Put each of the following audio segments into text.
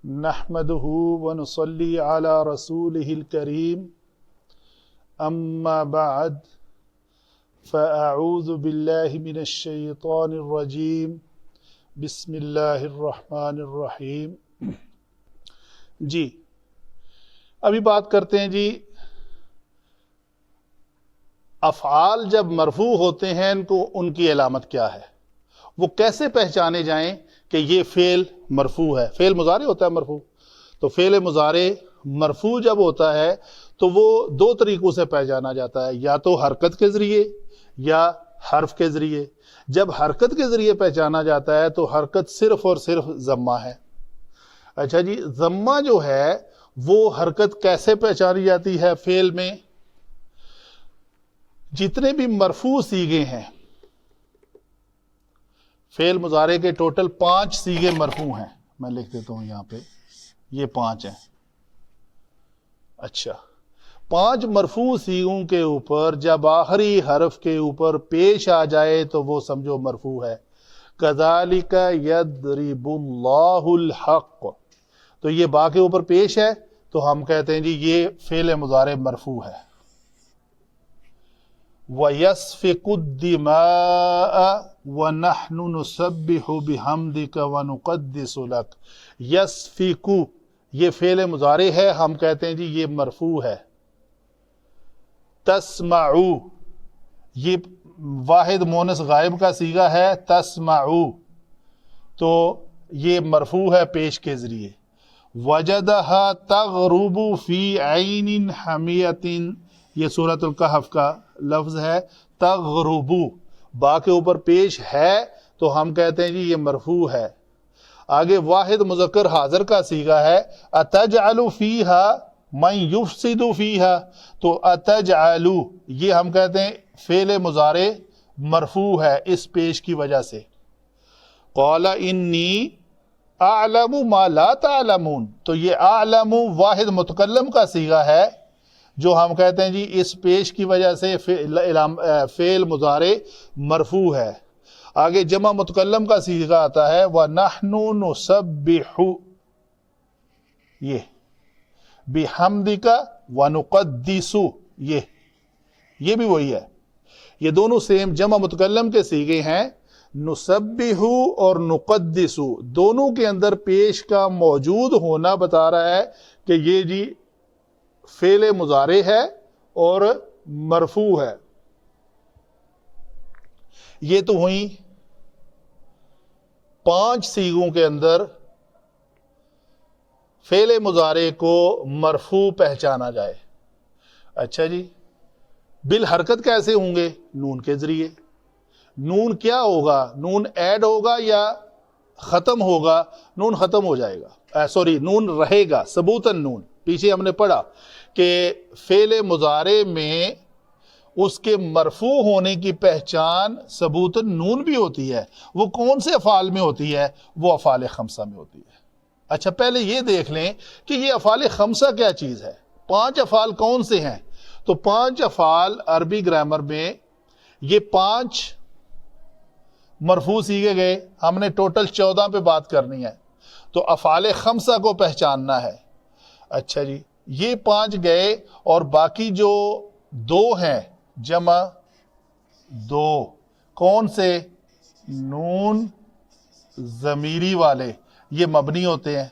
نحمده ونصلي على رسوله الكريم أما بعد فأعوذ بالله من الشيطان الرجيم بسم الله الرحمن الرحيم۔ جی ابھی بات کرتے ہیں جی افعال جب مرفوع ہوتے ہیں ان کی علامت کیا ہے، وہ کیسے پہچانے جائیں کہ یہ فعل مرفوع ہے۔ فعل مضارع ہوتا ہے مرفوع، تو فعل مضارع مرفوع جب ہوتا ہے تو وہ دو طریقوں سے پہچانا جاتا ہے، یا تو حرکت کے ذریعے یا حرف کے ذریعے۔ جب حرکت کے ذریعے پہچانا جاتا ہے تو حرکت صرف اور صرف ضمہ ہے۔ اچھا جی، ضمہ جو ہے وہ حرکت کیسے پہچانی جاتی ہے فعل میں؟ جتنے بھی مرفوع صیغے ہیں، فعل مضارع کے ٹوٹل 5 صیغے مرفوع ہیں، میں لکھ دیتا ہوں یہاں پہ، یہ 5 ہیں۔ اچھا، 5 مرفوع صیغوں کے اوپر جب آخری حرف کے اوپر پیش آ جائے تو وہ سمجھو مرفوع ہے۔ کذالک یضرب اللہ الحق، تو یہ با کے اوپر پیش ہے تو ہم کہتے ہیں جی یہ فعل مضارع مرفوع ہے۔ وَيَسْفِكُ الدِّمَاءَ وَنَحْنُ نُسَبِّحُ بِحَمْدِكَ وَنُقَدِّسُ لَكَ۔ یسفکو یہ فعل مضارع ہے، ہم کہتے ہیں جی یہ مرفوع ہے۔ تسمعو یہ واحد مونس غائب کا صیغہ ہے، تسمعو تو یہ مرفوع ہے پیش کے ذریعے۔ وَجَدَهَا تَغْرُبُ فِي عَيْنٍ حَمِيَةٍ، یہ سورۃ الکہف کا لفظ ہے۔ تغرب با کے اوپر پیش ہے تو ہم کہتے ہیں جی یہ مرفوع ہے۔ آگے واحد مذکر حاضر کا صیغہ ہے، اتجعل فیہا من یفسد فیہا، تو اتجعل یہ ہم کہتے ہیں فعل مضارع مرفوع ہے اس پیش کی وجہ سے۔ قال انی اعلم ما لا تعلمون، تو یہ اعلم واحد متکلم کا صیغہ ہے جو ہم کہتے ہیں جی اس پیش کی وجہ سے فعل مضارع مرفوع ہے۔ آگے جمع متکلم کا صیغہ آتا ہے وَنَحْنُ نُسَبِّحُ، یہ بِحَمْدِكَ وَنُقَدِّسُ، یہ بھی وہی ہے، یہ دونوں سیم جمع متکلم کے صیغے ہیں۔ نُسَبِّحُ اور نُقَدِّسُ دونوں کے اندر پیش کا موجود ہونا بتا رہا ہے کہ یہ جی فعل مضارع ہے اور مرفوع ہے۔ یہ تو ہوئی 5 صیغوں کے اندر فعل مضارع کو مرفوع پہچانا جائے۔ اچھا جی، بالحرکت کیسے ہوں گے؟ نون کے ذریعے۔ نون کیا ہوگا؟ نون ایڈ ہوگا یا ختم ہوگا؟ نون ختم ہو جائے گا، نون رہے گا، ثبوتاً نون۔ پیچھے ہم نے پڑھا کہ فعل مضارع میں اس کے مرفوع ہونے کی پہچان ثبوتاً نون بھی ہوتی ہے۔ وہ کون سے افعال میں ہوتی ہے؟ وہ افعال خمسہ میں ہوتی ہے۔ اچھا، پہلے یہ دیکھ لیں کہ یہ افعال خمسہ کیا چیز ہے، 5 افعال کون سے ہیں؟ تو 5 افعال عربی گرامر میں یہ 5 مرفوع صیغے گئے، ہم نے ٹوٹل 14 پہ بات کرنی ہے، تو افعال خمسہ کو پہچاننا ہے۔ اچھا جی، یہ 5 گئے اور باقی جو 2 ہیں جمع 2، کون سے؟ نون ضمیری والے، یہ مبنی ہوتے ہیں،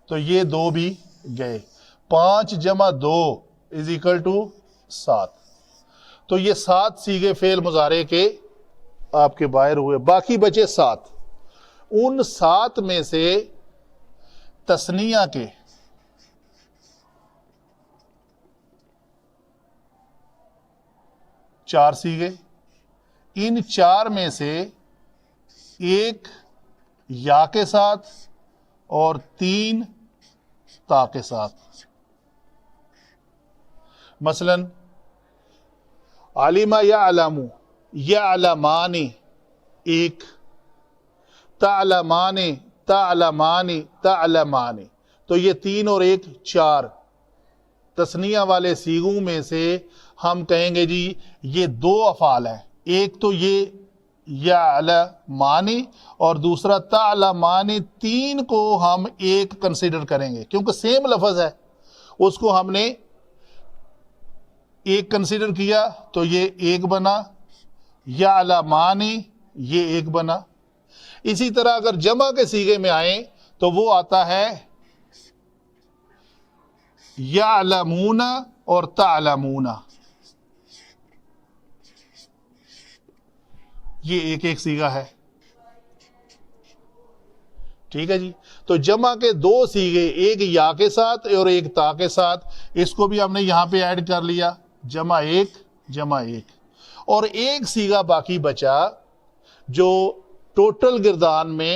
تو یہ 2 بھی گئے۔ 5 جمع 2 = 7، تو یہ 7 صیغے فعل مضارع کے آپ کے باہر ہوئے، باقی بچے 7۔ ان 7 میں سے تثنیہ کے 4 صیغے، ان 4 میں سے ایک یا کے ساتھ اور 3 تا کے ساتھ۔ مثلا علم یعلم، یعلمان ایک، تعلمان تعلمان تعلمان، تو یہ 3 اور 1 4 تثنیہ والے صیغوں میں سے ہم کہیں گے جی یہ 2 افعال ہیں۔ ایک تو یہ یعلمانی اور دوسرا تعلمانی، تین کو ہم ایک کنسیڈر کریں گے کیونکہ سیم لفظ ہے، اس کو ہم نے ایک کنسیڈر کیا تو یہ ایک بنا، یعلمانی یہ ایک بنا۔ اسی طرح اگر جمع کے صیغے میں آئیں تو وہ آتا ہے یعلمون اور تعلمون، یہ ایک ایک صیغہ ہے، ٹھیک ہے جی۔ تو جمع کے دو صیغے، ایک یا کے ساتھ اور ایک تا کے ساتھ، اس کو بھی ہم نے یہاں پہ ایڈ کر لیا، جمع ایک جمع ایک، اور ایک صیغہ باقی بچا جو ٹوٹل گردان میں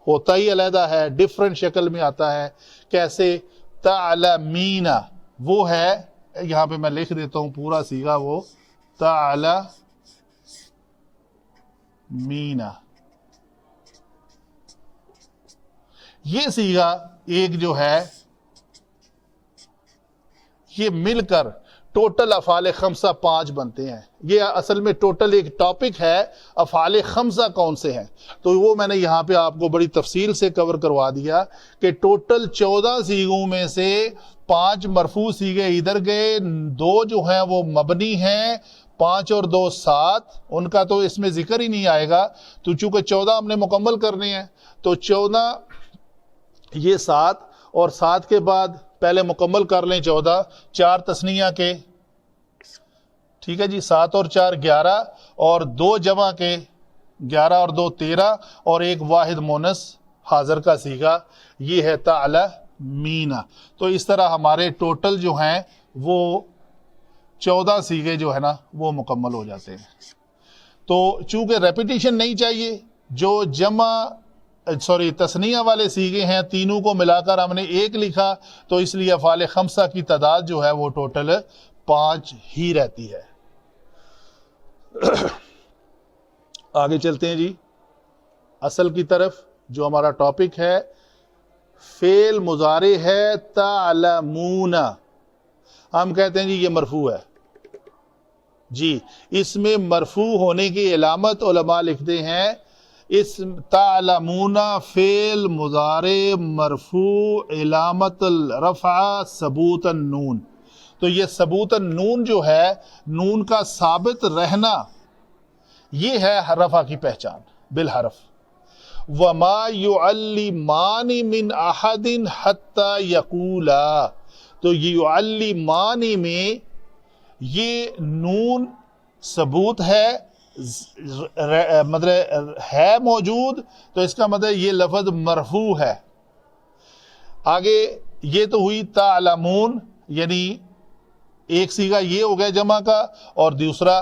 ہوتا ہی علیحدہ ہے، ڈفرنٹ شکل میں آتا ہے۔ کیسے؟ تعلمین، وہ ہے، یہاں پہ میں لکھ دیتا ہوں پورا صیغہ، وہ تعلمین، یہ صیغہ ایک جو ہے یہ مل کر ٹوٹل افعال خمسہ 5 بنتے ہیں۔ یہ اصل میں ٹوٹل ایک ٹاپک ہے، افعال خمسہ کون سے ہیں، تو وہ میں نے یہاں پہ آپ کو بڑی تفصیل سے کور کروا دیا کہ ٹوٹل 14 صیغوں میں سے 5 مرفوع صیغے ادھر گئے، 2 جو ہیں وہ مبنی ہیں، 5 اور 2 7، ان کا تو اس میں ذکر ہی نہیں آئے گا، تو چونکہ 14 ہم نے مکمل کرنے ہیں تو 14 یہ 7 اور 7 کے بعد پہلے مکمل کر لیں 14، 4 تثنیہ کے، ٹھیک ہے جی، 7 اور 4 11، اور 2 جمع کے 11 اور 2 13، اور ایک واحد مونس حاضر کا صیغہ، یہ ہے تعلمین۔ تو اس طرح ہمارے ٹوٹل جو ہیں وہ 14 صیغے جو ہے نا وہ مکمل ہو جاتے ہیں۔ تو چونکہ ریپیٹیشن نہیں چاہیے، جو تثنیہ والے صیغے ہیں تینوں کو ملا کر ہم نے ایک لکھا، تو اس لیے افعال خمسہ کی تعداد جو ہے وہ ٹوٹل 5 ہی رہتی ہے۔ آگے چلتے ہیں جی اصل کی طرف، جو ہمارا ٹاپک ہے فعل مضارع ہے تعلمون، ہم کہتے ہیں جی یہ مرفوع ہے جی، اس میں مرفوع ہونے کی علامت علماء لکھتے ہیں، اس تعلمون فعل مضارع مرفوع علامت الرفع ثبوت النون، تو یہ ثبوت النون جو ہے، نون کا ثابت رہنا، یہ ہے رفع کی پہچان بالحرف۔ وما يعلمان من احد حتى يقولا، تو یہ يعلمان میں یہ نون ثبوت ہے، مطلب ہے موجود، تو اس کا مطلب یہ لفظ مرفوع ہے۔ آگے یہ تو ہوئی تعلمون، یعنی ایک صیغہ یہ ہو گیا جمع کا اور دوسرا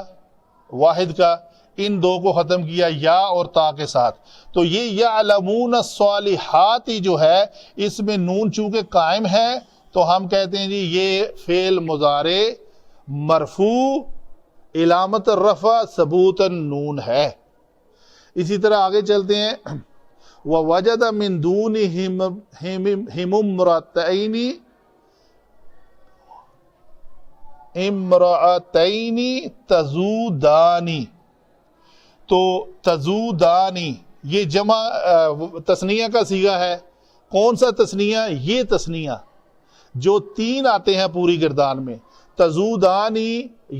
واحد کا، ان دو کو ختم کیا یا اور تا کے ساتھ، تو یہ یعلمون الصالحات جو ہے، اس میں نون چونکہ قائم ہے تو ہم کہتے ہیں جی یہ فعل مضارع مرفوع علامت الرفع ثبوت النون ہے۔ اسی طرح آگے چلتے ہیں، وَوَجَدَ مِن دُونِهِمْ امرأتین تذودان، تو تذودانی یہ جمع تثنیہ کا صیغہ ہے، کون سا تثنیہ؟ یہ تثنیہ جو 3 آتے ہیں پوری گردان میں، تذودانی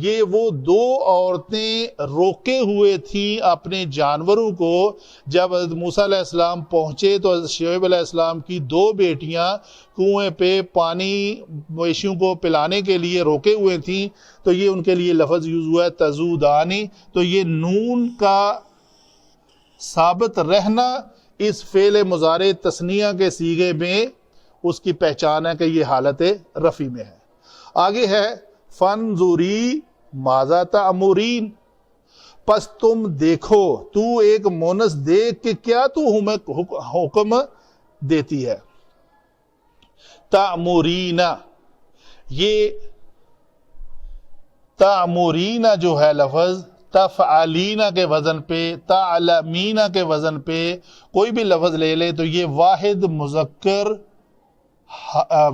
یہ وہ 2 عورتیں روکے ہوئے تھیں اپنے جانوروں کو، جب حضرت موسیٰ علیہ السلام پہنچے تو حضرت شعیب علیہ السلام کی 2 بیٹیاں کنویں پہ پانی مویشیوں کو پلانے کے لیے روکے ہوئے تھیں، تو یہ ان کے لیے لفظ یوز ہوا ہے تذودانی، تو یہ نون کا ثابت رہنا اس فعل مضارع تثنیہ کے صیغے میں اس کی پہچان ہے کہ یہ حالت رفع میں ہے۔ آگے ہے فانظری ماذا تأمرین، پس تم دیکھو، تو ایک مونس دیکھ کہ کیا تو حکم دیتی ہے۔ تأمرین، یہ تأمرین جو ہے لفظ تفعلین کے وزن پہ، تعلمین کے وزن پہ کوئی بھی لفظ لے لے تو یہ واحد مذکر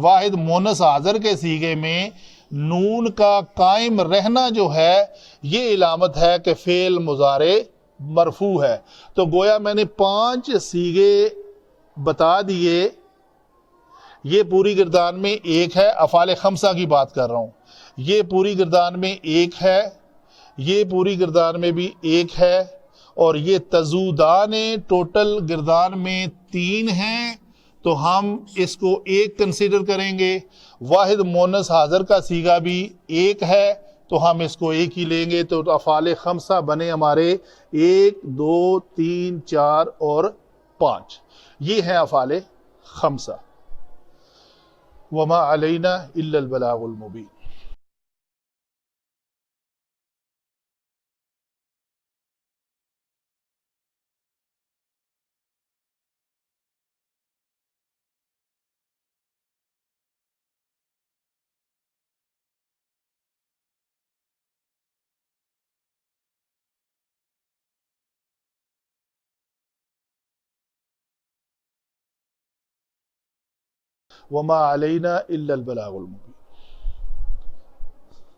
واحد مونس حاضر کے صیغے میں نون کا قائم رہنا جو ہے یہ علامت ہے کہ فعل مضارع مرفوع ہے. تو گویا میں نے 5 صیغے بتا دیے. یہ پوری گردان میں ایک ہے, افعال خمسہ کی بات کر رہا ہوں. یہ پوری گردان میں ایک ہے, یہ پوری گردان میں بھی ایک ہے, اور یہ تزودان ٹوٹل گردان میں 3 ہیں. تو ہم اس کو ایک کنسیڈر کریں گے. واحد مونس حاضر کا صیغہ بھی ایک ہے, تو ہم اس کو ایک ہی لیں گے. تو افعال خمسہ بنے ہمارے 1 2 3 4 اور 5. یہ ہیں افعال خمسہ. وما علینا الا البلاغ المبین. وما علینا الا البلاغ المبین.